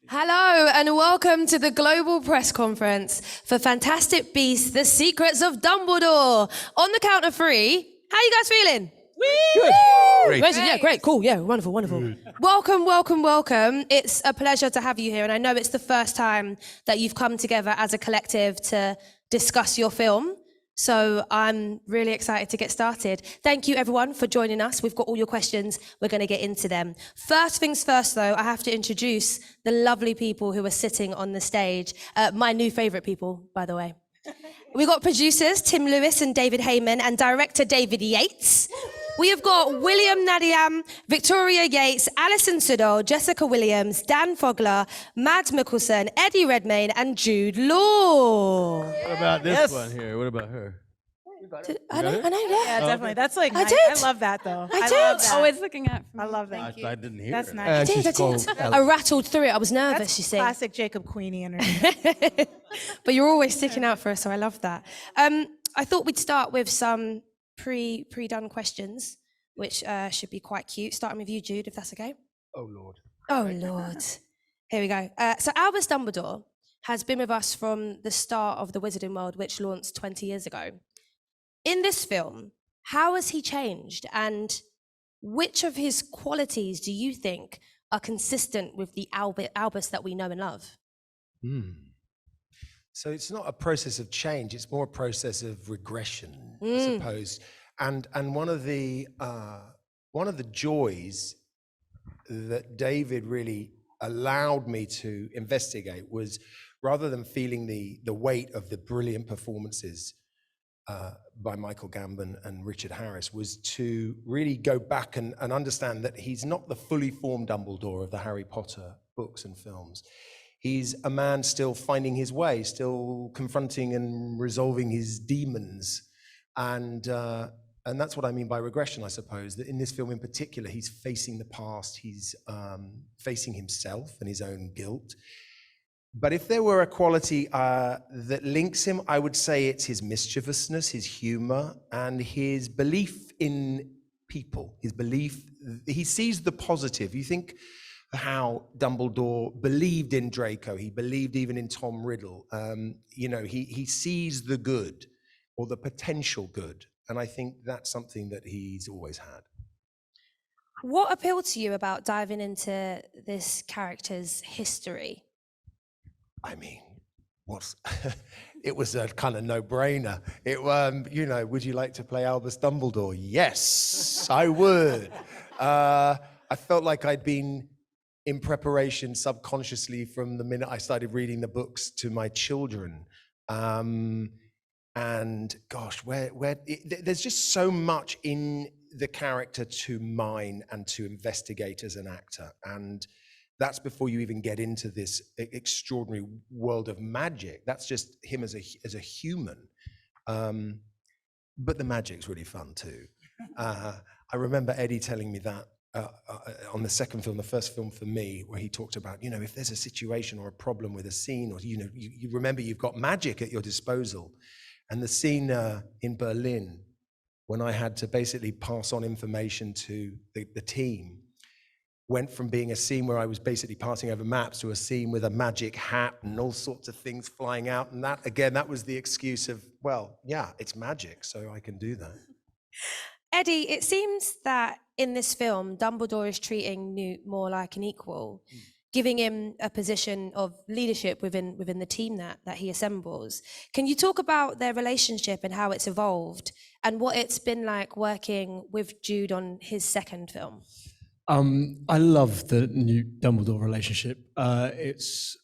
Hello and welcome to the global press conference for Fantastic Beasts: The Secrets of Dumbledore. On the count of 3, how you guys feeling? Good. Great. Yeah, great, cool, yeah, wonderful. Welcome. It's a pleasure to have you here, and I know it's the first time that you've come together as a collective to discuss your film. So I'm really excited to get started. Thank you everyone for joining us. We've got all your questions. We're going to get into them. First things first though, I have to introduce the lovely people who are sitting on the stage. My new favorite people, by the way. We've got producers Tim Lewis and David Heyman and director David Yates. We have got William Nadlyam, Victoria Yeates, Alison Sudol, Jessica Williams, Dan Fogler, Mads Mikkelsen, Eddie Redmayne, and Jude Law. What about this one here? What about her? I know, yeah. Yeah, definitely. That's like I nice. did. I love that though. I love did. that. Always looking at. I love that. I didn't hear That's her. nice. I did. I rattled through it. I was nervous, That's you see. classic Jacob Queenie energy. But you're always sticking out for us, so I love that. I thought we'd start with some pre-done questions, which should be quite cute. Starting with you, Jude, if that's okay. Oh, Lord. Oh, Lord. Here we go. So Albus Dumbledore has been with us from the start of the Wizarding World, which launched 20 years ago. In this film, how has he changed? And which of his qualities do you think are consistent with the Albus that we know and love? So it's not a process of change, it's more a process of regression, I suppose. And one of the joys that David really allowed me to investigate was, rather than feeling the weight of the brilliant performances by Michael Gambon and Richard Harris, was to really go back and understand that he's not the fully formed Dumbledore of the Harry Potter books and films. He's a man still finding his way, still confronting and resolving his demons. And that's what I mean by regression, I suppose, that in this film in particular, he's facing the past, he's facing himself and his own guilt. But if there were a quality that links him, I would say it's his mischievousness, his humor, and his belief in people, his belief. He sees the positive. You think how Dumbledore believed in Draco, he believed even in Tom Riddle. He sees the good, or the potential good. And I think that's something that he's always had. What appealed to you about diving into this character's history? I mean, it was a kind of no-brainer. Would you like to play Albus Dumbledore? Yes, I would. I felt like I'd been in preparation subconsciously from the minute I started reading the books to my children. And gosh, there's just so much in the character to mine and to investigate as an actor. And that's before you even get into this extraordinary world of magic. That's just him as a human. But the magic's really fun too. I remember Eddie telling me that on the second film, the first film for me, where he talked about, if there's a situation or a problem with a scene, or you remember you've got magic at your disposal. And the scene in Berlin, when I had to basically pass on information to the team, went from being a scene where I was basically passing over maps to a scene with a magic hat and all sorts of things flying out. And that was the excuse of, well, yeah, it's magic, so I can do that. Eddie, it seems that in this film, Dumbledore is treating Newt more like an equal, giving him a position of leadership within the team that he assembles. Can you talk about their relationship and how it's evolved and what it's been like working with Jude on his second film? I love the Newt Dumbledore relationship. It's,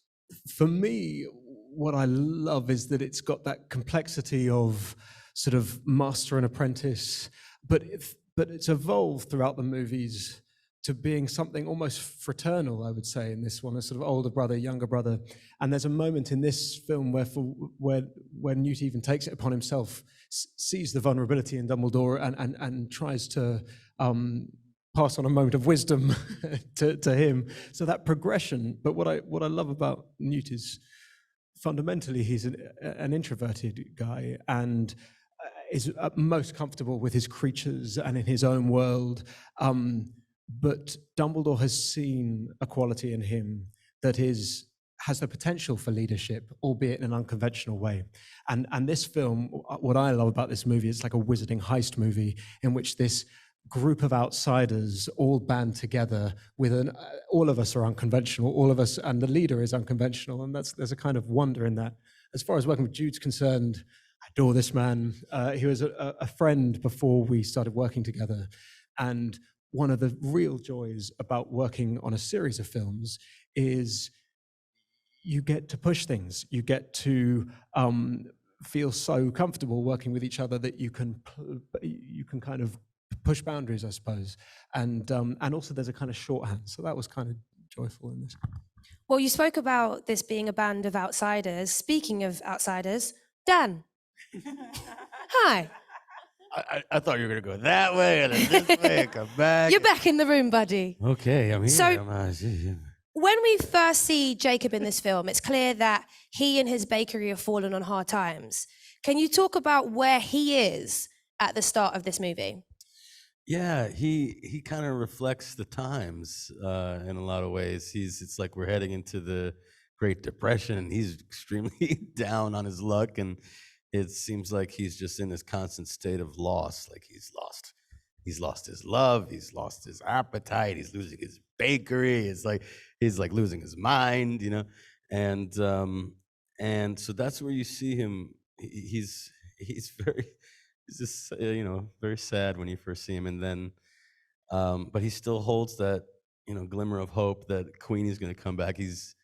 for me, what I love is that it's got that complexity of sort of master and apprentice, but it's evolved throughout the movies to being something almost fraternal, I would say, in this one, a sort of older brother, younger brother. And there's a moment in this film where Newt even takes it upon himself, sees the vulnerability in Dumbledore and tries to pass on a moment of wisdom to him. So that progression. But what I love about Newt is fundamentally he's an introverted guy and is most comfortable with his creatures and in his own world. But Dumbledore has seen a quality in him that has the potential for leadership, albeit in an unconventional way. And this film, what I love about this movie, it's like a wizarding heist movie in which this group of outsiders all band together with all of us are unconventional, all of us, and the leader is unconventional, and there's a kind of wonder in that. As far as working with Jude's concerned, I adore this man. He was a friend before we started working together, and one of the real joys about working on a series of films is you get to push things. You get to feel so comfortable working with each other that you can kind of push boundaries, I suppose. And also there's a kind of shorthand. So that was kind of joyful in this. Well, you spoke about this being a band of outsiders. Speaking of outsiders, Dan. Hi. I thought you were going to go that way and then this way and come back. You're back in the room, buddy. Okay, I'm here. So- When we first see Jacob in this film, it's clear that he and his bakery have fallen on hard times. Can you talk about where he is at the start of this movie? Yeah, he kind of reflects the times in a lot of ways. It's like we're heading into the Great Depression, and he's extremely down on his luck, and it seems like he's just in this constant state of loss. Like he's lost his love, he's lost his appetite, he's losing his bakery. It's like he's like losing his mind, you know. And so that's where you see him. He's just very sad when you first see him, and then but he still holds that glimmer of hope that Queenie's going to come back. He's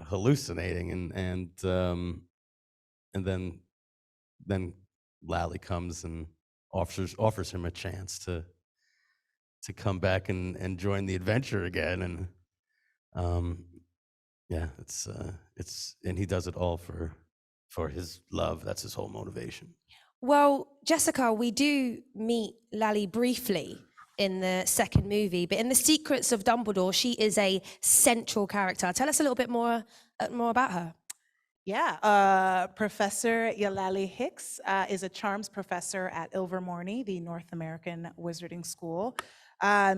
hallucinating, and then Lally comes and offers him a chance to come back and join the adventure again, and and he does it all for his love. That's his whole motivation. Well, Jessica, we do meet Lally briefly in the second movie, but in The Secrets of Dumbledore, she is a central character. Tell us a little bit more about her. Yeah, Professor Yalali Hicks is a charms professor at Ilvermorny, the North American Wizarding School.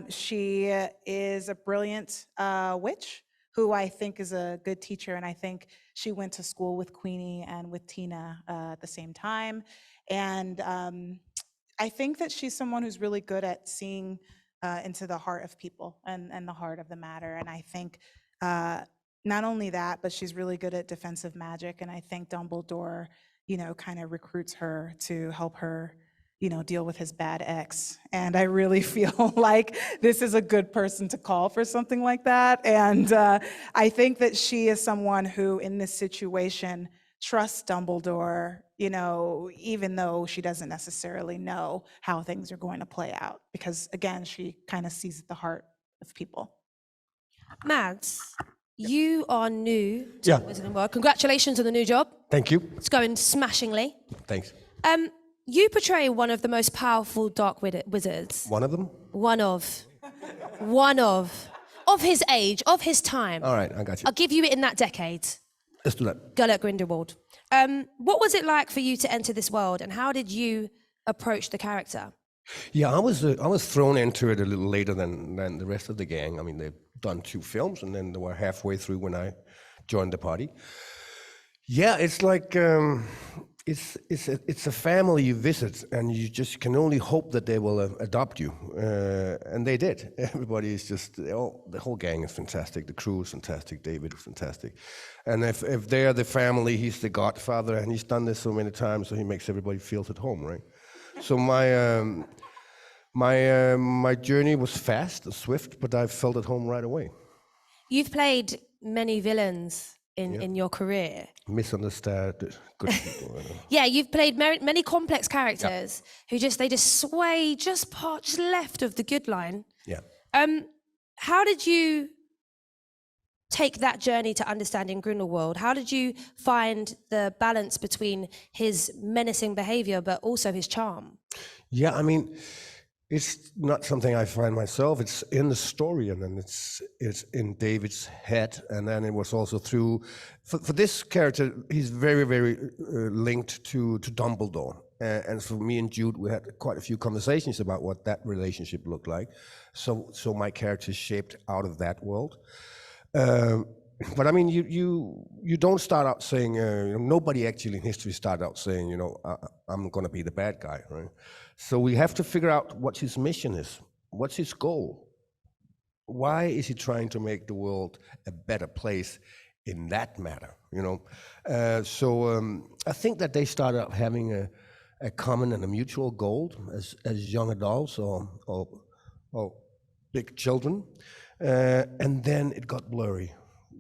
She is a brilliant witch who I think is a good teacher, and I think she went to school with Queenie and with Tina at the same time. And I think that she's someone who's really good at seeing into the heart of people and the heart of the matter. And I think not only that, but she's really good at defensive magic. And I think Dumbledore, kind of recruits her to help her, deal with his bad ex. And I really feel like this is a good person to call for something like that. And I think that she is someone who, in this situation, trusts Dumbledore, even though she doesn't necessarily know how things are going to play out. Because again, she kind of sees the heart of people. Mads, you are new to the Wizarding World. Congratulations on the new job. Thank you. It's going smashingly. Thanks. You portray one of the most powerful dark wizards. One of them? One of his age, of his time. All right, I got you. I'll give you it in that decade. Let's do that. Gellert Grindelwald. What was it like for you to enter this world, and how did you approach the character? Yeah, I was thrown into it a little later than the rest of the gang. I mean, they've done 2 films, and then they were halfway through when I joined the party. Yeah, it's like it's a family you visit, and you just can only hope that they will adopt you, and they did. Everybody is just the whole gang is fantastic. The crew is fantastic. David is fantastic, and if they're the family, he's the godfather, and he's done this so many times, so he makes everybody feel at home, right? So my journey was fast and swift, but I felt at home right away. You've played many villains in your career. Misunderstood good people. Yeah, you've played many complex characters who just sway just left of the good line. Yeah. How did you take that journey to understanding Grindelwald? How did you find the balance between his menacing behavior but also his charm? Yeah, I mean, it's not something I find myself. It's in the story, and then it's in David's head, and then it was also through. For this character, he's very, very linked to Dumbledore, and for me and Jude, we had quite a few conversations about what that relationship looked like. So my character is shaped out of that world. But I mean, you don't start out saying, nobody actually in history started out saying, I'm going to be the bad guy, right? So we have to figure out what his mission is. What's his goal? Why is he trying to make the world a better place in that matter, I think that they started out having a common and a mutual goal as young adults or big children, and then it got blurry.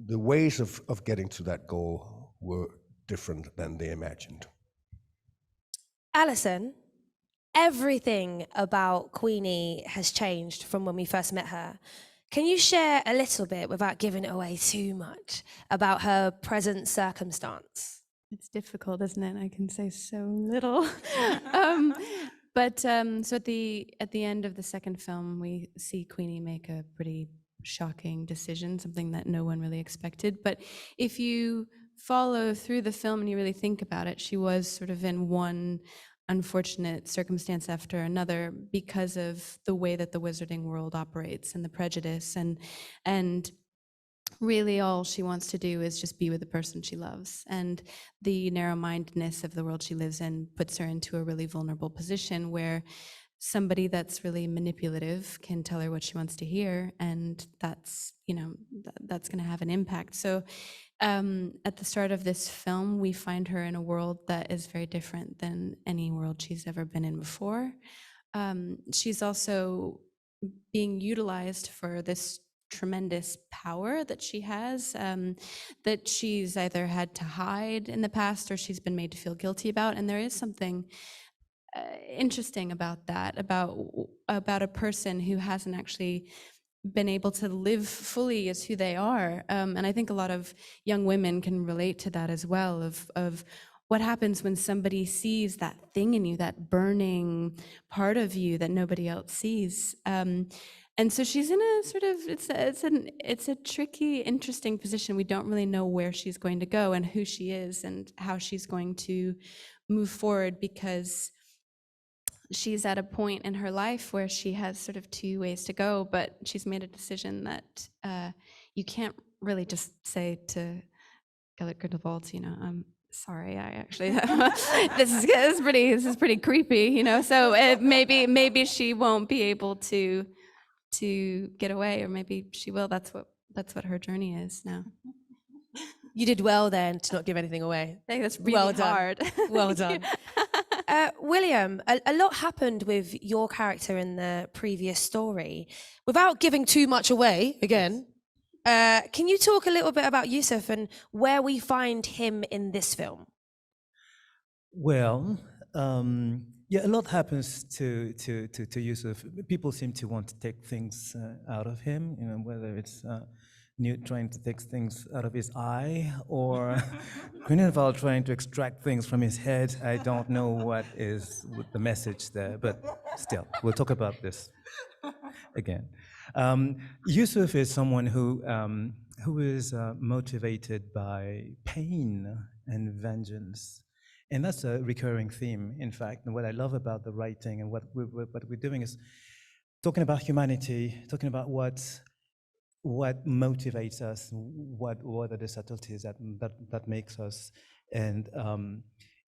The ways of getting to that goal were different than they imagined. Alison, everything about Queenie has changed from when we first met her. Can you share a little bit, without giving it away too much, about her present circumstance? It's difficult, isn't it? I can say so little. So at the end of the second film, we see Queenie make a pretty shocking decision, something that no one really expected. But if you follow through the film and you really think about it, she was sort of in one unfortunate circumstance after another because of the way that the wizarding world operates and the prejudice, and really all she wants to do is just be with the person she loves, and the narrow-mindedness of the world she lives in puts her into a really vulnerable position where somebody that's really manipulative can tell her what she wants to hear, and that's going to have an impact. So at the start of this film, we find her in a world that is very different than any world she's ever been in before. She's also being utilized for this tremendous power that she has, that she's either had to hide in the past or she's been made to feel guilty about. And there is something interesting about that, about a person who hasn't actually been able to live fully as who they are. And I think a lot of young women can relate to that as well, of what happens when somebody sees that thing in you, that burning part of you that nobody else sees. And so she's in a sort of, it's a tricky, interesting position. We don't really know where she's going to go and who she is and how she's going to move forward, because she's at a point in her life where she has sort of two ways to go, but she's made a decision that you can't really just say to Grindelwald, I'm sorry, I actually, this is pretty creepy, so maybe she won't be able to get away, or maybe she will. That's what her journey is now. You did well then to not give anything away. I think that's really Well done. hard. Well done. William, a lot happened with your character in the previous story. Without giving too much away, again, can you talk a little bit about Yusuf and where we find him in this film? Well, yeah, a lot happens to Yusuf. People seem to want to take things out of him, whether it's Newt trying to take things out of his eye, or Grindelwald trying to extract things from his head. I don't know what is the message there, but still, we'll talk about this again. Yusuf is someone who is motivated by pain and vengeance. And that's a recurring theme, in fact. And what I love about the writing and what we're doing is talking about humanity, talking about what motivates us, what are the subtleties that makes us. And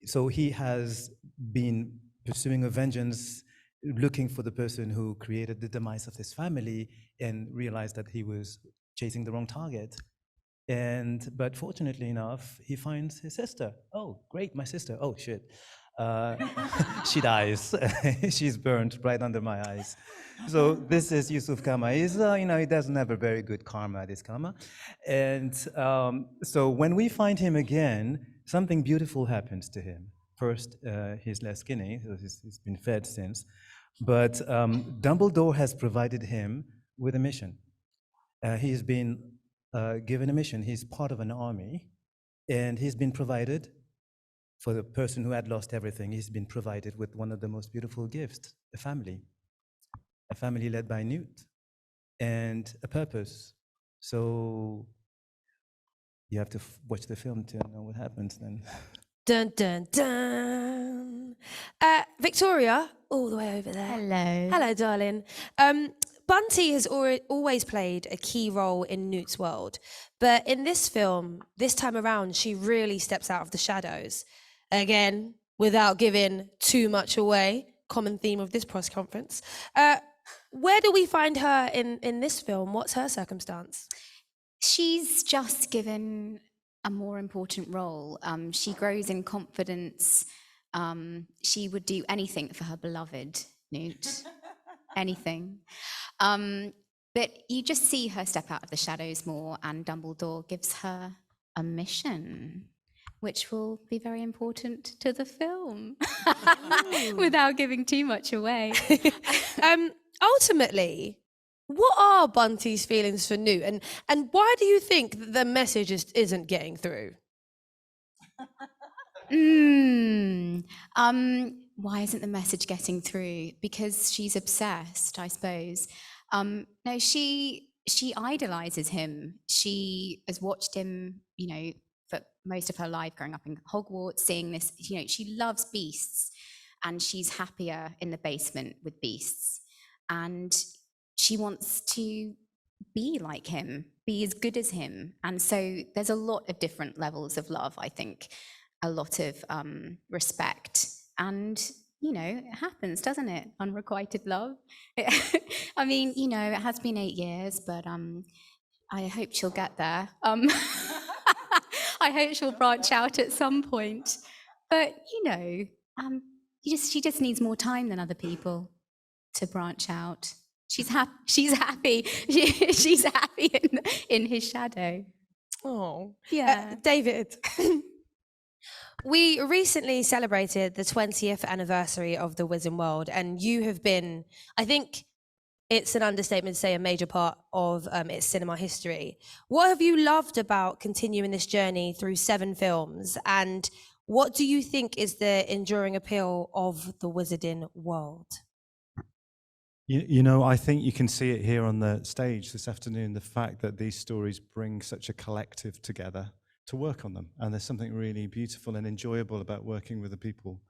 so he has been pursuing a vengeance, looking for the person who created the demise of his family, and realized that he was chasing the wrong target. But fortunately enough, he finds his sister. Oh, great, my sister. Oh, shit. She dies. She's burned right under my eyes. So this is Yusuf Kama. He's, he doesn't have a very good karma, this Kama. And so when we find him again, something beautiful happens to him. First, he's less skinny. He's been fed since. But Dumbledore has provided him with a mission. He's been given a mission. He's part of an army, and he's been provided, for the person who had lost everything, he's been provided with one of the most beautiful gifts, a family led by Newt, and a purpose. So you have to watch the film to know what happens then. Dun, dun, dun. Victoria, all the way over there. Hello. Hello, darling. Bunty has always played a key role in Newt's world, but in this film, this time around, she really steps out of the shadows. Again, without giving too much away, common theme of this press conference. Where do we find her in this film? What's her circumstance? She's just given a more important role. She grows in confidence. She would do anything for her beloved, Newt. Anything. But you just see her step out of the shadows more, and Dumbledore gives her a mission, which will be very important to the film, without giving too much away. Ultimately, what are Bunty's feelings for Newt, and why do you think the message isn't getting through? Why isn't the message getting through? Because she's obsessed, I suppose. No, she idolizes him. She has watched him, for most of her life, growing up in Hogwarts, seeing this. She loves beasts, and she's happier in the basement with beasts. And she wants to be like him, be as good as him. And so there's a lot of different levels of love, I think, a lot of respect. And, it happens, doesn't it? Unrequited love. I mean, it has been 8 years, but I hope she'll get there. I hope she'll branch out at some point. But, she just needs more time than other people to branch out. She's happy. She's happy in his shadow. Oh, Yeah. David. We recently celebrated the 20th anniversary of the Wizarding World, and you have been, I think it's an understatement to say, a major part of its cinema history. What have you loved about continuing this journey through 7 films, and what do you think is the enduring appeal of the Wizarding World? I think you can see it here on the stage this afternoon, the fact that these stories bring such a collective together to work on them. And there's something really beautiful and enjoyable about working with the people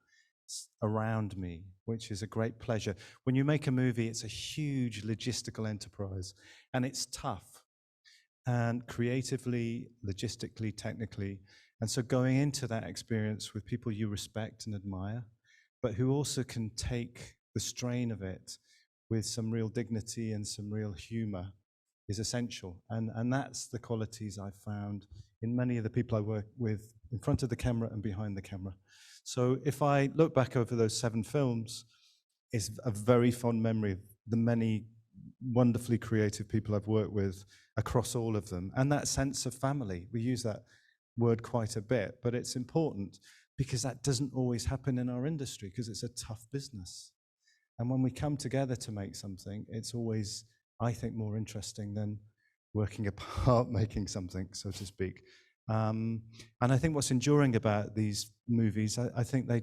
around me, which is a great pleasure. When you make a movie, it's a huge logistical enterprise, and it's tough, and creatively, logistically, technically. And so going into that experience with people you respect and admire, but who also can take the strain of it with some real dignity and some real humor is essential. And that's the qualities I found in many of the people I work with in front of the camera and behind the camera. So if I look back over those 7 films, it's a very fond memory of the many wonderfully creative people I've worked with across all of them. And that sense of family, we use that word quite a bit, but it's important because that doesn't always happen in our industry because it's a tough business. And when we come together to make something, it's always, I think, more interesting than working apart making something, so to speak. And I think what's enduring about these movies, I think they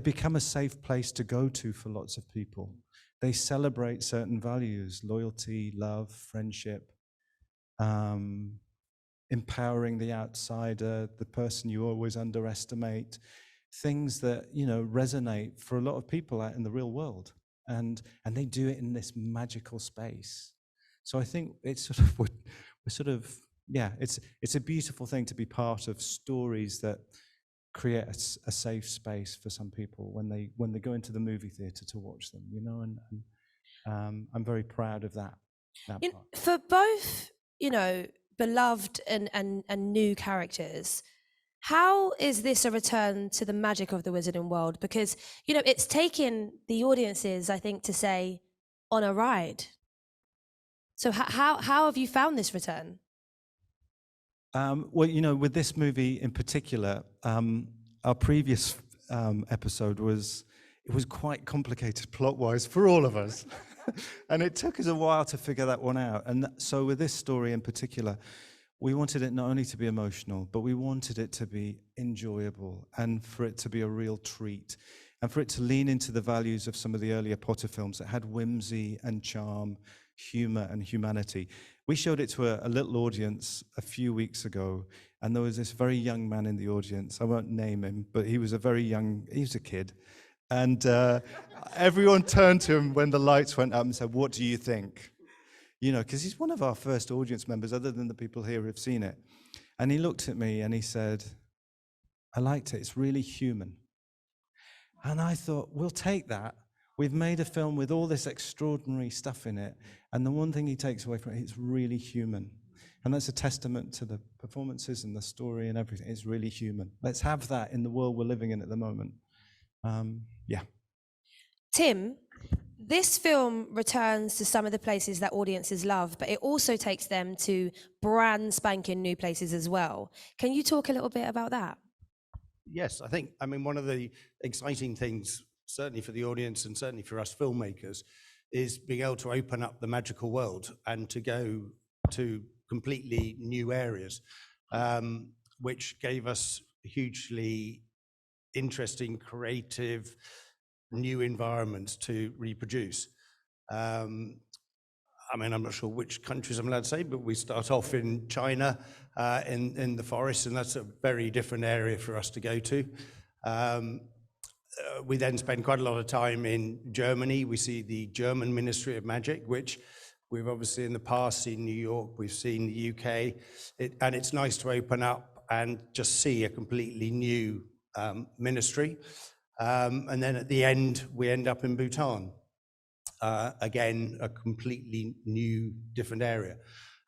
become a safe place to go to for lots of people. They celebrate certain values: loyalty, love, friendship, empowering the outsider, the person you always underestimate. Things that resonate for a lot of people out in the real world, and they do it in this magical space. So I think it's it's a beautiful thing to be part of stories that create a safe space for some people when they go into the movie theater to watch them. And I'm very proud of that part. For both, beloved and new characters, how is this a return to the magic of the Wizarding World? Because, it's taken the audiences, I think, to say, on a ride. So how have you found this return? Well, with this movie in particular, our previous episode was quite complicated plot-wise for all of us. And it took us a while to figure that one out. And so with this story in particular, we wanted it not only to be emotional, but we wanted it to be enjoyable and for it to be a real treat and for it to lean into the values of some of the earlier Potter films that had whimsy and charm, humor and humanity. We showed it to a little audience a few weeks ago, and there was this very young man in the audience. I won't name him, but he was a kid, And everyone turned to him when the lights went up and said, "What do you think?" You know, because he's one of our first audience members, other than the people here who've seen it. And he looked at me and he said, "I liked it. It's really human." And I thought, we'll take that. We've made a film with all this extraordinary stuff in it. And the one thing he takes away from it, it's really human. And that's a testament to the performances and the story and everything. It's really human. Let's have that in the world we're living in at the moment. Yeah. Tim, this film returns to some of the places that audiences love, but it also takes them to brand spanking new places as well. Can you talk a little bit about that? Yes, I mean, one of the exciting things, certainly for the audience and certainly for us filmmakers, is being able to open up the magical world and to go to completely new areas, which gave us hugely interesting, creative, new environments to reproduce. I mean, I'm not sure which countries I'm allowed to say, but we start off in China, in the forest, and that's a very different area for us to go to. We then spend quite a lot of time in Germany. We see the German Ministry of Magic, which we've obviously in the past seen New York, we've seen the UK, and it's nice to open up and just see a completely new ministry. And then at the end, we end up in Bhutan. Again, a completely new, different area.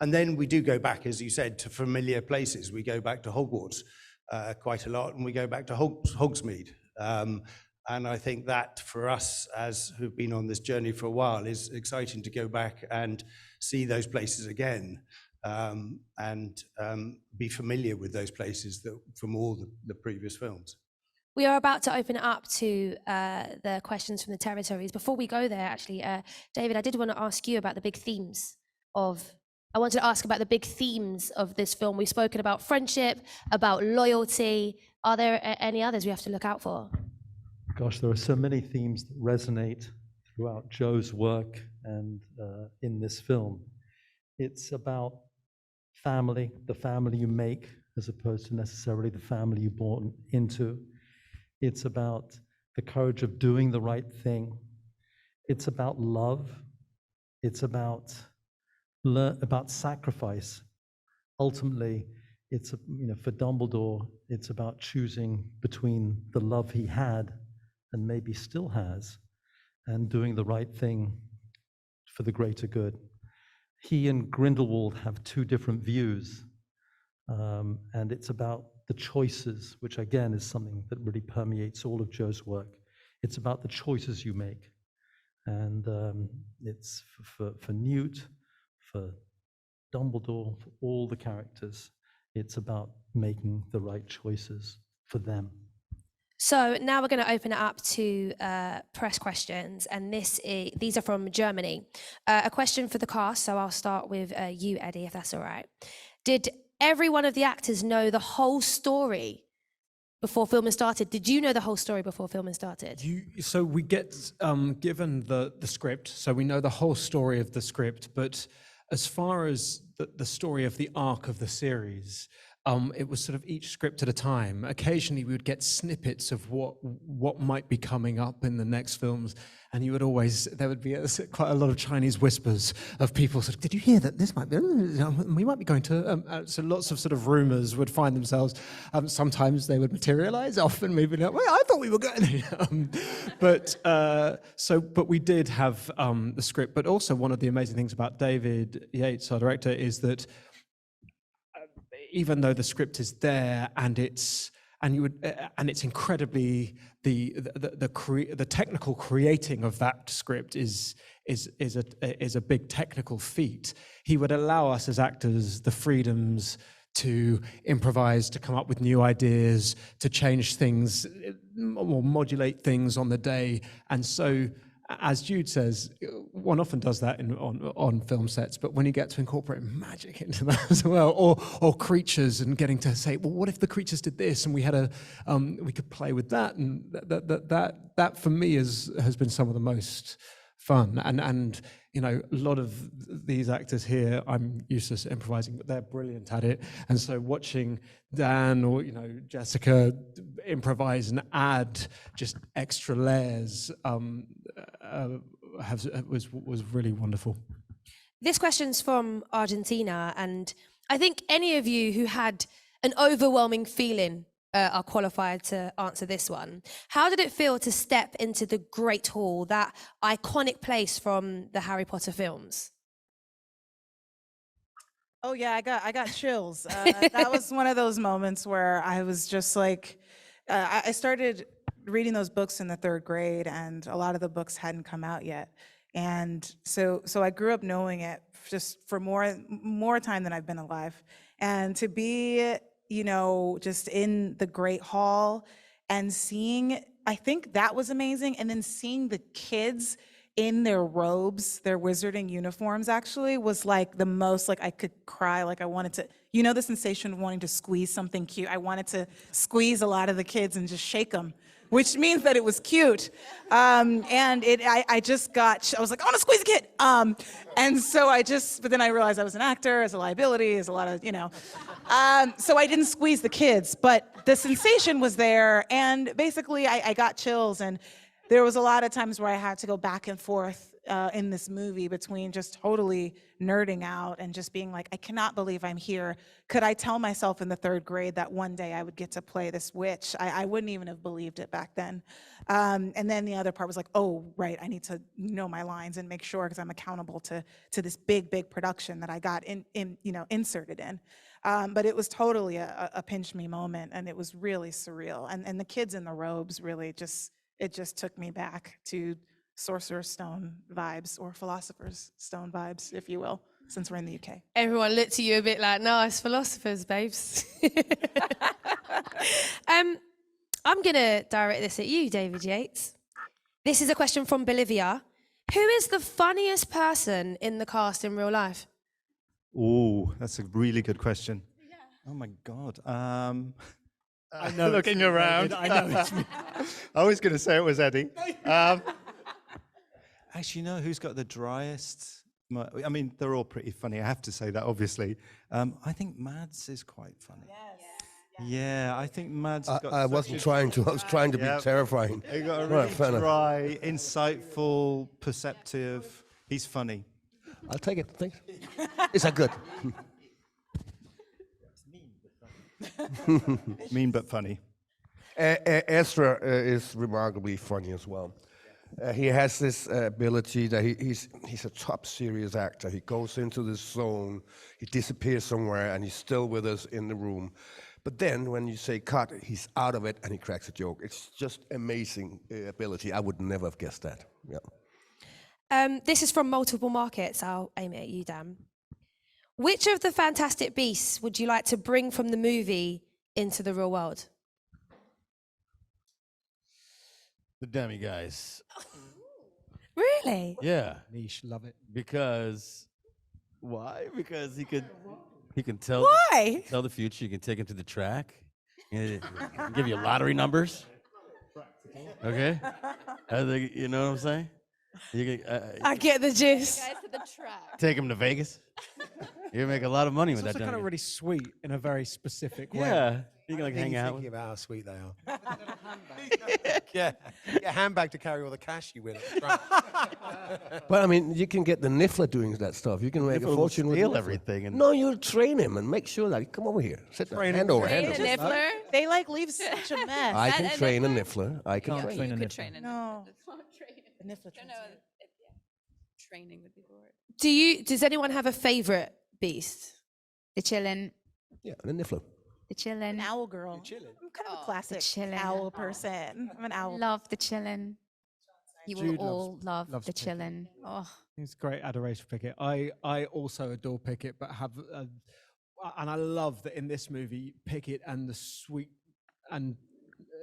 And then we do go back, as you said, to familiar places. We go back to Hogwarts quite a lot, and we go back to Hogsmeade. And I think that for us, as who've been on this journey for a while, is exciting to go back and see those places again, and be familiar with those places from all the previous films. We are about to open it up to the questions from the territories. Before we go there, actually, David, I did want to ask you about the big themes of, I wanted to ask about the big themes of this film. We've spoken about friendship, about loyalty. Are there any others we have to look out for? Gosh, there are so many themes that resonate throughout Joe's work and in this film. It's about family, the family you make, as opposed to necessarily the family you're born into. It's about the courage of doing the right thing. It's about love. It's about sacrifice. Ultimately, it's for Dumbledore, it's about choosing between the love he had and maybe still has, and doing the right thing for the greater good. He and Grindelwald have two different views, and it's about the choices, which again is something that really permeates all of Joe's work. It's about the choices you make. And it's for Newt, for Dumbledore, for all the characters, it's about making the right choices for them. So now we're going to open it up to press questions, and these are from Germany. A question for the cast, so I'll start with you, Eddie, if that's all right. Did every one of the actors know the whole story before filming started? Did you know the whole story before filming started? So we get given the script, so we know the whole story of the script, but as far as the story of the arc of the series, it was sort of each script at a time. Occasionally we would get snippets of what might be coming up in the next films, and there would be quite a lot of Chinese whispers of people sort of, did you hear that this might be, we might be going to, so lots of sort of rumors would find themselves, sometimes they would materialize, often maybe not, well, I thought we were going, but we did have the script. But also one of the amazing things about David Yates, our director, is that even though the script is there and it's incredibly the technical creating of that script is a big technical feat, he would allow us as actors the freedoms to improvise, to come up with new ideas, to change things or modulate things on the day. And so, as Jude says, one often does that on film sets, but when you get to incorporate magic into that as well, or creatures, and getting to say, well, what if the creatures did this, and we had we could play with that, and that for me has been some of the most fun. And you know, a lot of these actors here, I'm useless at improvising, but they're brilliant at it. And so watching Dan or, you know, Jessica improvise and add just extra layers was really wonderful. This question's from Argentina, and I think any of you who had an overwhelming feeling are qualified to answer this one. How did it feel to step into the Great Hall, that iconic place from the Harry Potter films? Oh yeah, I got chills. That was one of those moments where I was just like, I started reading those books in the 3rd grade, and a lot of the books hadn't come out yet. And so I grew up knowing it just for more time than I've been alive. And to be, you know, just in the Great Hall and seeing, I think that was amazing. And then seeing the kids in their robes, their wizarding uniforms actually was like the most, like I could cry, like I wanted to, you know, the sensation of wanting to squeeze something cute. I wanted to squeeze a lot of the kids and just shake them, which means that it was cute. And I just got, I was like, I want to squeeze a kid. And so but then I realized I was an actor, as a liability, as a lot of, you know. So I didn't squeeze the kids, but the sensation was there. And basically I got chills, and there was a lot of times where I had to go back and forth in this movie between just totally nerding out and just being like, I cannot believe I'm here. Could I tell myself in the 3rd grade that one day I would get to play this witch? I wouldn't even have believed it back then. And then the other part was like, oh, right, I need to know my lines and make sure, because I'm accountable to this big production that I got inserted in. But it was totally a pinch me moment, and it was really surreal. And the kids in the robes really it just took me back to Sorcerer's Stone vibes, or Philosopher's Stone vibes, if you will, since we're in the UK. Everyone looked at you a bit like, no, it's philosophers, babes. I'm going to direct this at you, David Yates. This is a question from Bolivia. Who is the funniest person in the cast in real life? Oh, that's a really good question. Yeah. Oh my God. I know. Looking around. I know it's me. I was going to say it was Eddie. Actually, no, who's got the driest? I mean, they're all pretty funny. I have to say that, obviously. I think Mads is quite funny. Yes. Yeah, I think Mads has got I wasn't trying to. I was trying to be terrifying. He got a really dry, insightful, perceptive. He's funny. I'll take it. Thanks. Is that good? Mean but funny. Ezra is remarkably funny as well. He has this ability that he's a top serious actor. He goes into this zone, he disappears somewhere, and he's still with us in the room. But then when you say cut, he's out of it and he cracks a joke. It's just amazing ability. I would never have guessed that. Yeah. This is from multiple markets. I'll aim it at you, Dan. Which of the Fantastic Beasts would you like to bring from the movie into the real world? The demi-guys. Really? Yeah. Niche, love it. Because, why? Because he can tell. Why? Tell the future. You can take him to the track. Give you lottery numbers. Okay? You know what I'm saying? I get the gist. Guys to the track. Take him to Vegas. You make a lot of money with that. It's also kind of really sweet in a very specific way. Yeah. You can hang out. Thinking about how sweet they are. Yeah, a handbag to carry all the cash you win. But I mean, you can get the Niffler doing that stuff. You can make a fortune with steal Niffler. everything. No, you'll train him and make sure that come over here. Sit down. Hand over. Train a Niffler? They like leave such a mess. I can train a Niffler. I can Can't train. train a You could Niffler. train a No. Niffler. The Niffler No, translator. training would be bored. Does anyone have a favorite beast? The chillin'. Yeah, the Niffler. The chillin'. An owl girl. I'm kind of a classic chillin'. owl person. I'm an owl. Love the chillin'. You will Jude all love loves the Pickett. chillin'. Oh, It's great adoration for Pickett. I also adore Pickett, but and I love that in this movie, Pickett and the sweet and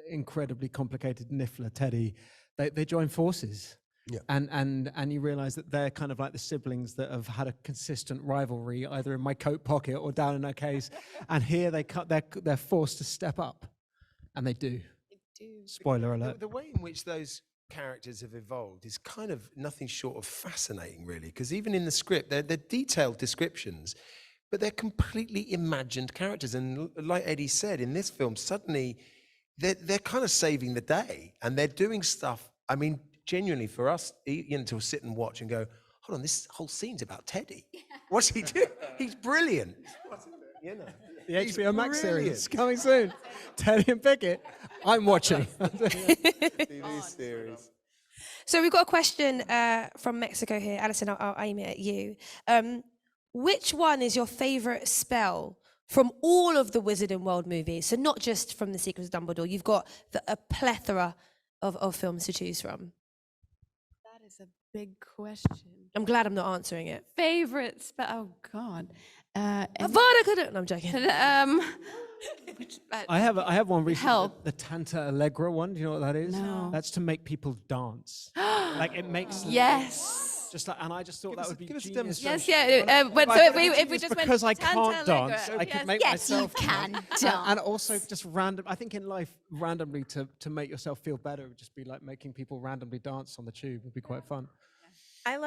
incredibly complicated Niffler Teddy, they join forces. Yeah. And you realize that they're kind of like the siblings that have had a consistent rivalry, either in my coat pocket or down in her case. And here they're forced to step up, and they do. Spoiler alert. The way in which those characters have evolved is kind of nothing short of fascinating, really, because even in the script, they're detailed descriptions, but they're completely imagined characters. And like Eddie said, in this film, suddenly they're kind of saving the day, and they're doing stuff, I mean, genuinely for us, you know, to sit and watch and go, hold on, this whole scene's about Teddy. What's he doing? He's brilliant. You know, The HBO Max series brilliant. coming soon. Teddy and Pickett. I'm watching. TV series. So we've got a question from Mexico here. Alison, I'll aim it at you. Which one is your favorite spell from all of the Wizarding World movies? So not just from The Secrets of Dumbledore. You've got a plethora of films to choose from. That is a big question. I'm glad I'm not answering it. Favorite spell? Oh God. Avada Kedavra. No, I'm joking. I have one recently. Help. The Tanta Allegra one. Do you know what that is? No. That's to make people dance. Like it makes them Yes. just like, and I just thought that would be give us a genius. Yes, yeah. But so if we just because I went can't Tanta Allegra, dance, I could yes. make Yes, you myself can dance. dance. And also just random. I think in life, randomly to make yourself feel better would just be like making people randomly dance on the tube would be quite fun. I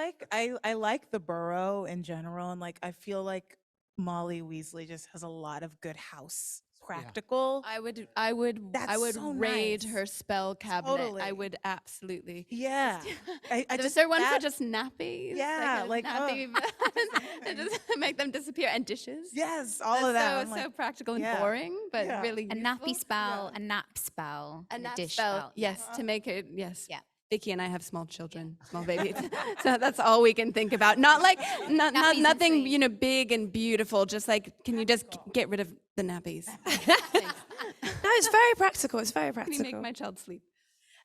like the Burrow in general, and like I feel like Molly Weasley just has a lot of good house practical. I would That's so raid nice. her spell cabinet. Totally. I would absolutely. Yeah, I Is just there one for that- just nappies? Yeah, a like, nappy and just make them disappear, and dishes. Yes, all of that. I'm So like, practical and yeah, boring, but yeah. really A nappy useful. spell, a nap spell, A and a nap dish spell, spell. yes, to make it, yes. Yeah. Vicky and I have small children, small babies, so that's all we can think about. Not like, Nappies and nothing, sleep. you know, big and beautiful. Just like, can you just get rid of the nappies? No, it's very practical. It's very Can you practical. make my child sleep?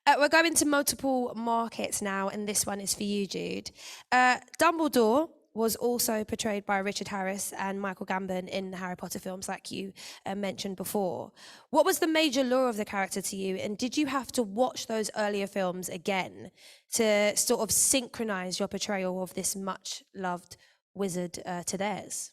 We're going to multiple markets now, and this one is for you, Jude. Dumbledore was also portrayed by Richard Harris and Michael Gambon in the Harry Potter films, like you mentioned before. What was the major lure of the character to you, and did you have to watch those earlier films again to sort of synchronize your portrayal of this much-loved wizard to theirs?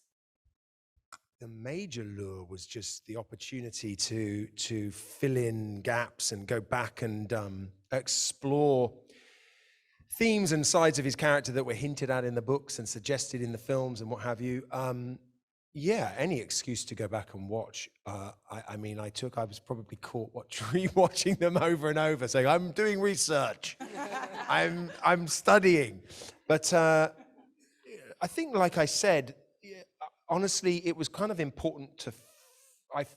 The major lure was just the opportunity to fill in gaps and go back and explore themes and sides of his character that were hinted at in the books and suggested in the films and what have you. Yeah, any excuse to go back and watch. I mean, I was probably caught rewatching them over and over, saying, "I'm doing research, I'm studying." But I think, like I said, honestly, it was kind of important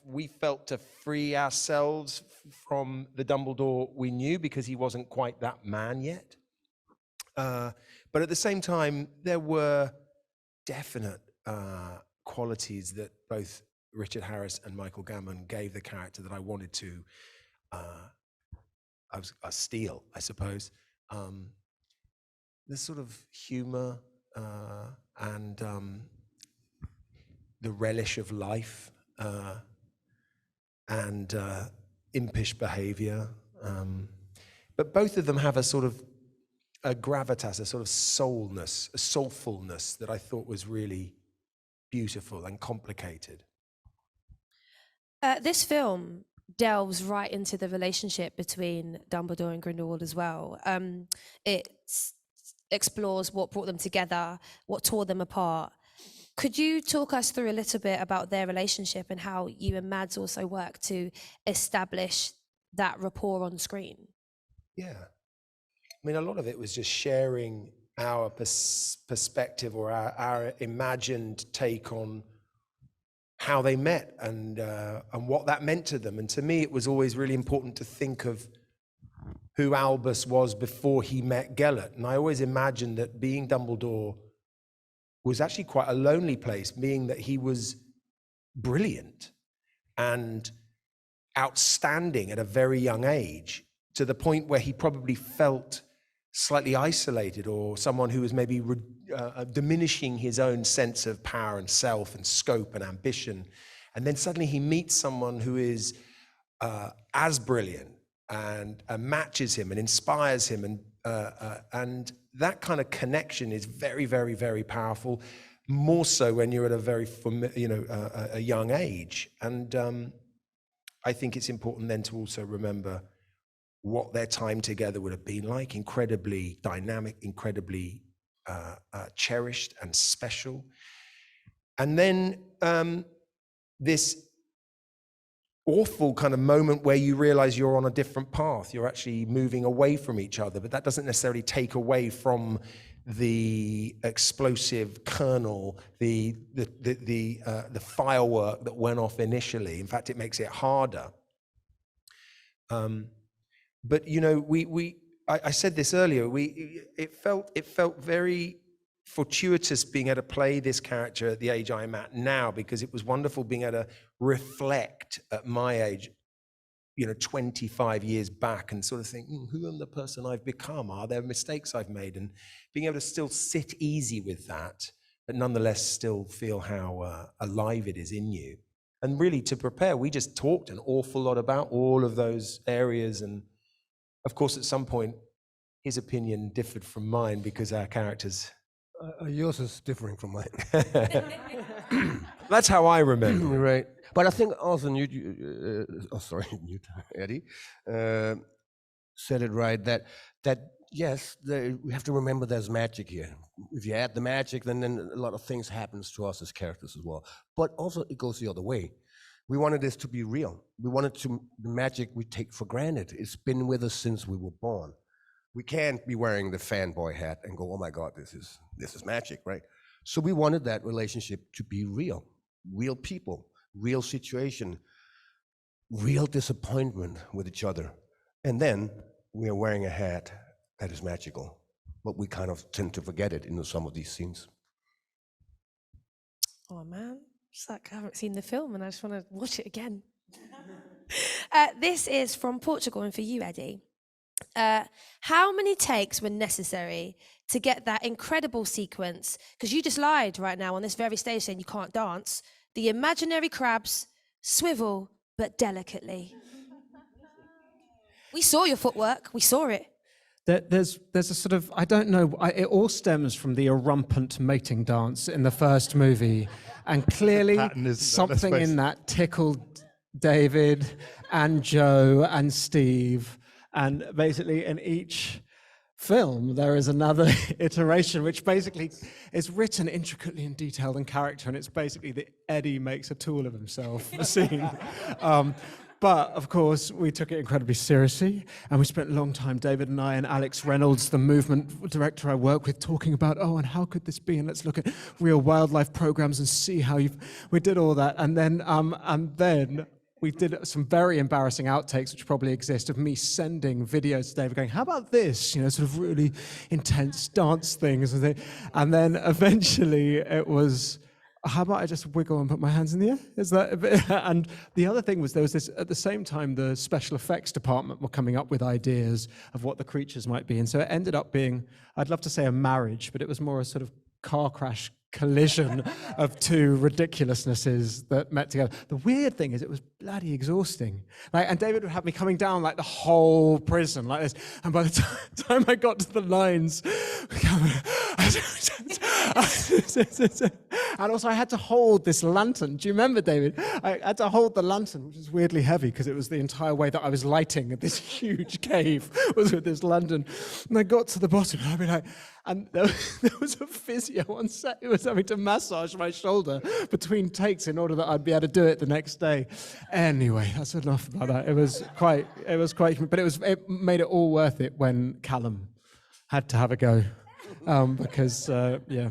we felt to free ourselves from the Dumbledore we knew, because he wasn't quite that man yet. But at the same time, there were definite qualities that both Richard Harris and Michael Gambon gave the character that I wanted to steal, I suppose. The sort of humor and the relish of life and impish behavior. But both of them have a sort of a gravitas, a sort of soulness, a soulfulness that I thought was really beautiful and complicated. This film delves right into the relationship between Dumbledore and Grindelwald as well. It explores what brought them together, what tore them apart. Could you talk us through a little bit about their relationship and how you and Mads also work to establish that rapport on screen? Yeah. I mean, a lot of it was just sharing our perspective or our imagined take on how they met and what that meant to them. And to me, it was always really important to think of who Albus was before he met Gellert. And I always imagined that being Dumbledore was actually quite a lonely place, being that he was brilliant and outstanding at a very young age, to the point where he probably felt slightly isolated, or someone who was maybe diminishing his own sense of power and self and scope and ambition. And then suddenly he meets someone who is as brilliant and matches him and inspires him, and that kind of connection is very, very, very powerful. More so when you're at a very, a young age. And I think it's important then to also remember what their time together would have been like, incredibly dynamic, incredibly cherished and special. And then this awful kind of moment where you realize you're on a different path, you're actually moving away from each other, but that doesn't necessarily take away from the explosive kernel, the firework that went off initially. In fact, it makes it harder. But you know, I said this earlier. It felt very fortuitous being able to play this character at the age I am at now, because it was wonderful being able to reflect at my age, 25 years back, and sort of think, who am the person I've become? Are there mistakes I've made? And being able to still sit easy with that, but nonetheless still feel how alive it is in you. And really, to prepare, we just talked an awful lot about all of those areas. And of course, at some point, his opinion differed from mine because our characters... Yours is differing from mine. That's how I remember. Right. But I think also Newt, Eddie, said it right, that yes, we have to remember there's magic here. If you add the magic, then a lot of things happens to us as characters as well. But also it goes the other way. We wanted this to be real. We wanted the magic we take for granted. It's been with us since we were born. We can't be wearing the fanboy hat and go, oh my God, this is magic, right? So we wanted that relationship to be real people, real situation, real disappointment with each other. And then we are wearing a hat that is magical, but we kind of tend to forget it in some of these scenes. Oh man, it's like I haven't seen the film and I just want to watch it again. This is from Portugal and for you, Eddie. How many takes were necessary to get that incredible sequence? Because you just lied right now on this very stage saying you can't dance. The imaginary crabs swivel, but delicately. We saw your footwork. We saw it. There's a sort of, I don't know, it all stems from the rampant mating dance in the first movie. And clearly something in that tickled David and Joe and Steve. And basically in each film, there is another iteration, which basically is written intricately and detailed in character. And it's basically that Eddie makes a tool of himself for scene. But of course, we took it incredibly seriously. And we spent a long time, David and I and Alex Reynolds, the movement director I work with, talking about, and how could this be? And let's look at real wildlife programs and see how we did all that. And then we did some very embarrassing outtakes, which probably exist, of me sending videos to David going, how about this? Sort of really intense dance things. And then eventually it was, how about I just wiggle and put my hands in the air? Is that a bit? And the other thing was there was this, at the same time, the special effects department were coming up with ideas of what the creatures might be. And so it ended up being, I'd love to say a marriage, but it was more a sort of car crash collision of two ridiculousnesses that met together. The weird thing is it was bloody exhausting. And David would have me coming down like the whole prison like this. And by the time I got to the lines, and also I had to hold this lantern. Do you remember, David? I had to hold the lantern, which is weirdly heavy because it was the entire way that I was lighting this huge cave was with this lantern. And I got to the bottom and I'd be like, and there was a physio on set who was having to massage my shoulder between takes in order that I'd be able to do it the next day. Anyway, that's enough about that. It was quite, but it made it all worth it when Callum had to have a go, because yeah.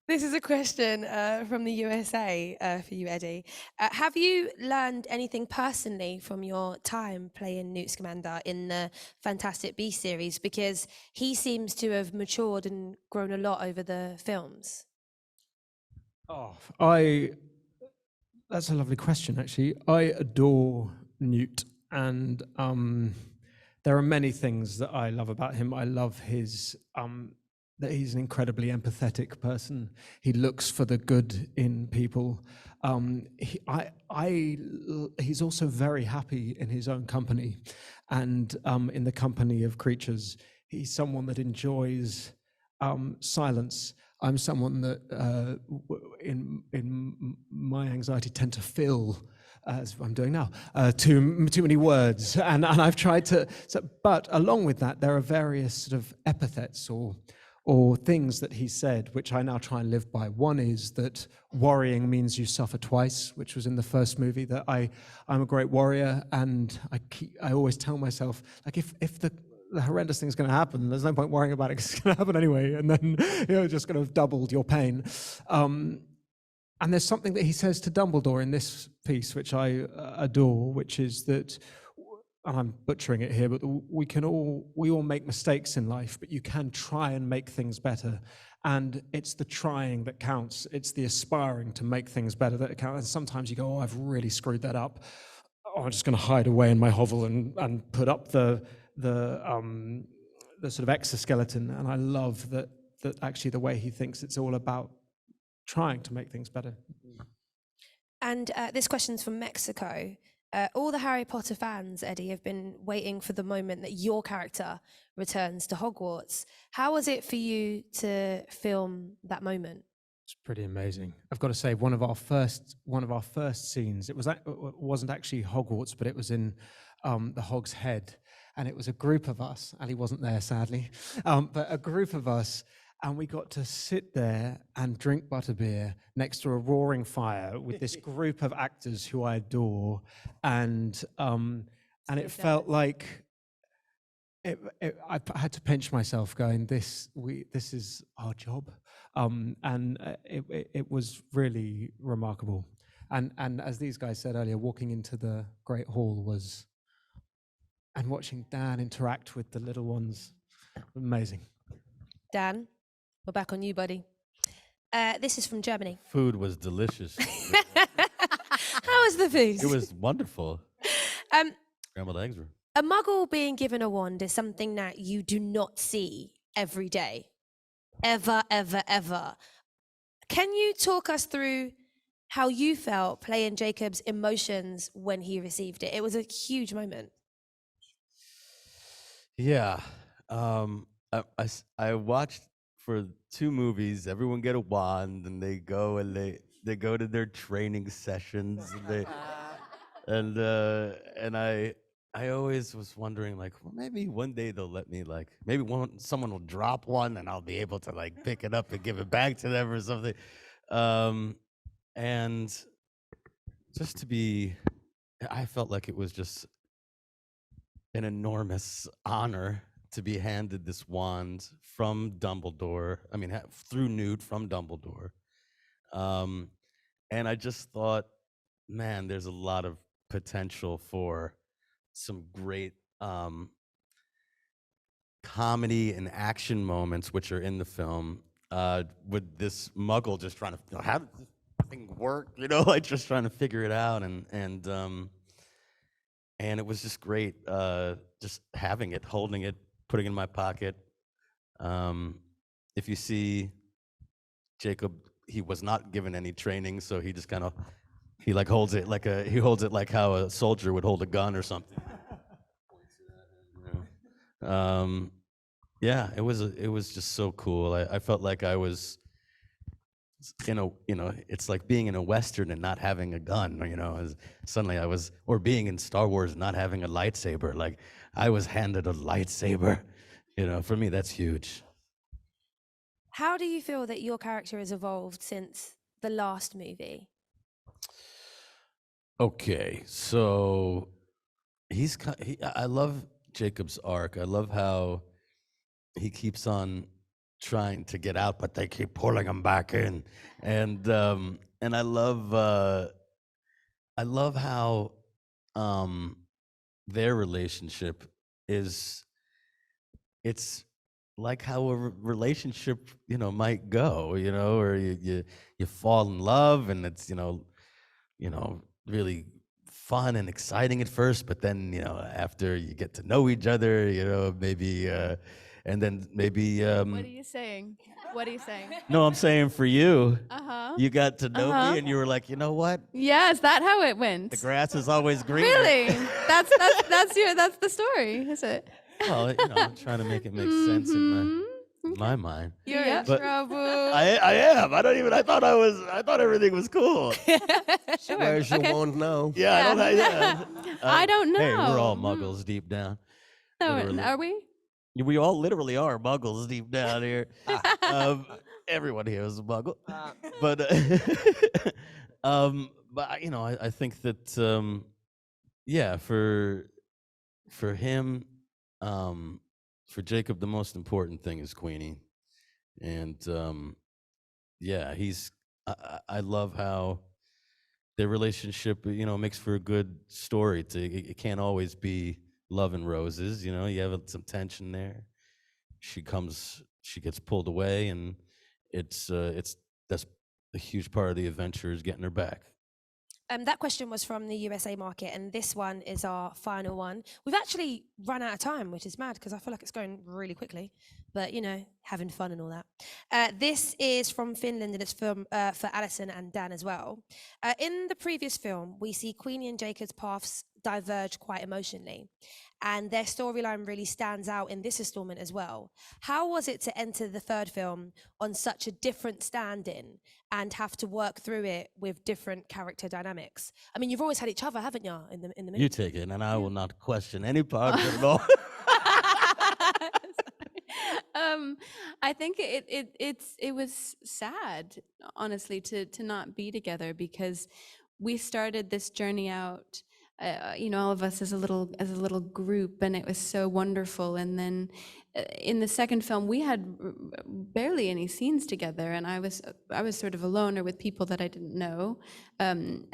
This is a question from the USA for you, Eddie. Have you learned anything personally from your time playing Newt Scamander in the Fantastic Beasts series? Because he seems to have matured and grown a lot over the films. That's a lovely question, actually. I adore Newt, and there are many things that I love about him. I love his... that he's an incredibly empathetic person. He looks for the good in people. He's also very happy in his own company, and in the company of creatures. He's someone that enjoys silence. I'm someone that, in my anxiety, tend to fill as I'm doing now, too many words, and I've tried to. But along with that, there are various sort of epithets or things that he said, which I now try and live by. One is that worrying means you suffer twice, which was in the first movie. That I'm a great warrior, and I always tell myself, like, if the horrendous thing's going to happen, there's no point worrying about it, 'cause it's going to happen anyway, and then you're just going to have doubled your pain. And there's something that he says to Dumbledore in this piece, which I adore, which is that, and I'm butchering it here, but we all make mistakes in life, but you can try and make things better. And it's the trying that counts. It's the aspiring to make things better that counts. And sometimes you go, oh, I've really screwed that up. Oh, I'm just going to hide away in my hovel and put up the sort of exoskeleton. And I love that actually the way he thinks it's all about trying to make things better. And this question's from Mexico. All the Harry Potter fans, Eddie, have been waiting for the moment that your character returns to Hogwarts. How was it for you to film that moment? It's pretty amazing. I've got to say, one of our first scenes, it wasn't actually Hogwarts, but it was in the Hog's Head, and it was a group of us. Ali wasn't there, sadly, but a group of us. And we got to sit there and drink butterbeer next to a roaring fire with this group of actors who I adore, and it felt like I had to pinch myself, going, "This is our job," and it was really remarkable. And as these guys said earlier, walking into the Great Hall and watching Dan interact with the little ones, amazing. Dan? We're back on you, buddy. This is from Germany. Food was delicious. How was the food? It was wonderful. Scrambled eggs were. A muggle being given a wand is something that you do not see every day. Ever, ever, ever. Can you talk us through how you felt playing Jacob's emotions when he received it? It was a huge moment. Yeah. I watched for 2 movies, everyone get a wand, and they go to their training sessions, and I always was wondering, like, well, maybe one day they'll let me, like, maybe someone will drop one and I'll be able to, like, pick it up and give it back to them or something, and just I felt like it was just an enormous honor to be handed this wand from Dumbledore, through Newt from Dumbledore. And I just thought, man, there's a lot of potential for some great comedy and action moments, which are in the film, with this muggle just trying to, how does this thing work? Like just trying to figure it out. And it was just great, just having it, holding it, putting it in my pocket. If you see Jacob, he was not given any training, so he just kind of holds it like how a soldier would hold a gun or something. Yeah, it was just so cool. I felt like I was it's like being in a Western and not having a gun, suddenly or being in Star Wars and not having a lightsaber. Like, I was handed a lightsaber, for me, that's huge. How do you feel that your character has evolved since the last movie? Okay, so I love Jacob's arc. I love how he keeps on trying to get out, but they keep pulling him back in, and I love how their relationship it's like how a relationship might go, or you fall in love, and it's really fun and exciting at first, but then after you get to know each other, maybe and then maybe What are you saying? What are you saying? no, I'm saying for you, Uh-huh. you got to know me, and you were like, you know what, Yeah, is that how it went? the grass is always greener. Really? That's the story, is it? Well, I'm trying to make it make sense in my in my mind. You're in But trouble. I am. I thought everything was cool. Sure. Where's your okay. wand now? Yeah, I don't know. Hey, we're all muggles deep down. No, literally. are we? We all literally are muggles deep down here. Everyone here is a muggle. But I think that yeah, for him, for Jacob, the most important thing is Queenie, and yeah, I love how their relationship, makes for a good story. It can't always be love and roses. You have some tension there. She gets pulled away, and that's a huge part of the adventure is getting her back. That question was from the USA market, and this one is our final one. We've actually run out of time, which is mad because I feel like it's going really quickly, but having fun and all that. This is from Finland, and it's for Alison and Dan as well. In the previous film, we see Queenie and Jacob's paths diverge quite emotionally, and their storyline really stands out in this installment as well. How was it to enter the third film on such a different stand-in and have to work through it with different character dynamics? I mean, you've always had each other, haven't you, in the movie? You take it, and I will not question any part of it at all. I think it was sad, honestly, to not be together, because we started this journey out, all of us as a little group, and it was so wonderful. And then in the second film, we had barely any scenes together, and I was sort of alone or with people that I didn't know. And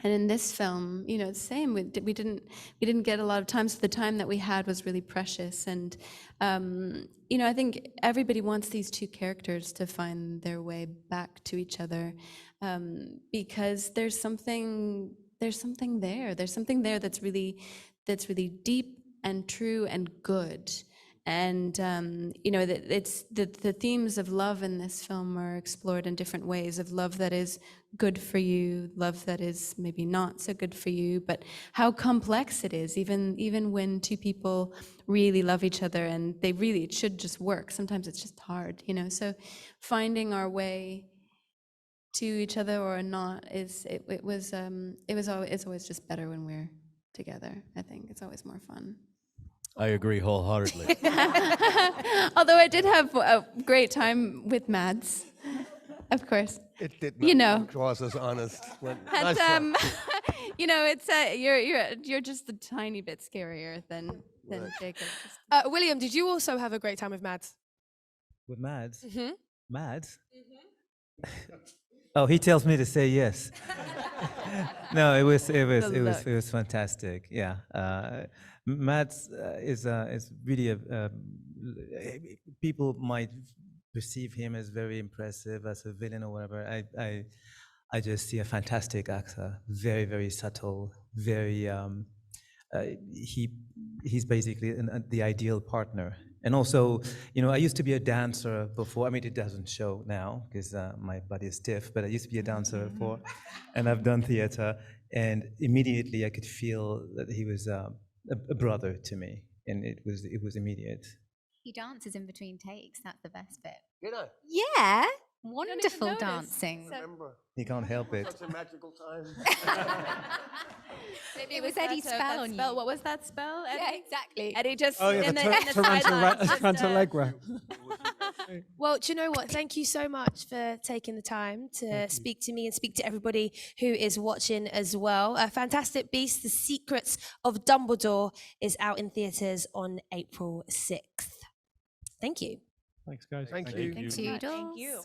in this film, the same. We didn't get a lot of time, so the time that we had was really precious. And I think everybody wants these two characters to find their way back to each other, because there's something there. There's something there that's really deep and true and good. And it's the themes of love in this film are explored in different ways, of love that is good for you, love that is maybe not so good for you, but how complex it is, even when two people really love each other and it should just work. Sometimes it's just hard, so finding our way to each other or not it's always just better when we're together. I think it's always more fun. I agree wholeheartedly. Although I did have a great time with Mads, of course. It did not come across as honest. It's you're just a tiny bit scarier than Jacob. William, did you also have a great time with Mads? With Mads? Mm-hmm. Mads? Oh, he tells me to say yes. No, it was fantastic. Yeah, Mads is really people might perceive him as very impressive as a villain or whatever. I just see a fantastic actor, very, very subtle, very. He's basically the ideal partner. And also, I used to be a dancer before. I mean, it doesn't show now because my body is stiff, but I used to be a dancer before, and I've done theater. And immediately I could feel that he was a brother to me, and it was immediate. He dances in between takes. That's the best bit. Did I? Yeah, wonderful dancing. Remember. He can't help it. Such a magical time. Maybe it was Eddie's spell on you. What was that spell, Eddie? Yeah, exactly. Eddie just Oh yeah, in the the sidelines, just, Tarantula. Well, do you know what? Thank you so much for taking the time to speak to me and speak to everybody who is watching as well. Fantastic Beasts, The Secrets of Dumbledore is out in theatres on April 6th. Thank you. Thanks, guys. Thank you. Thank you. Thank you.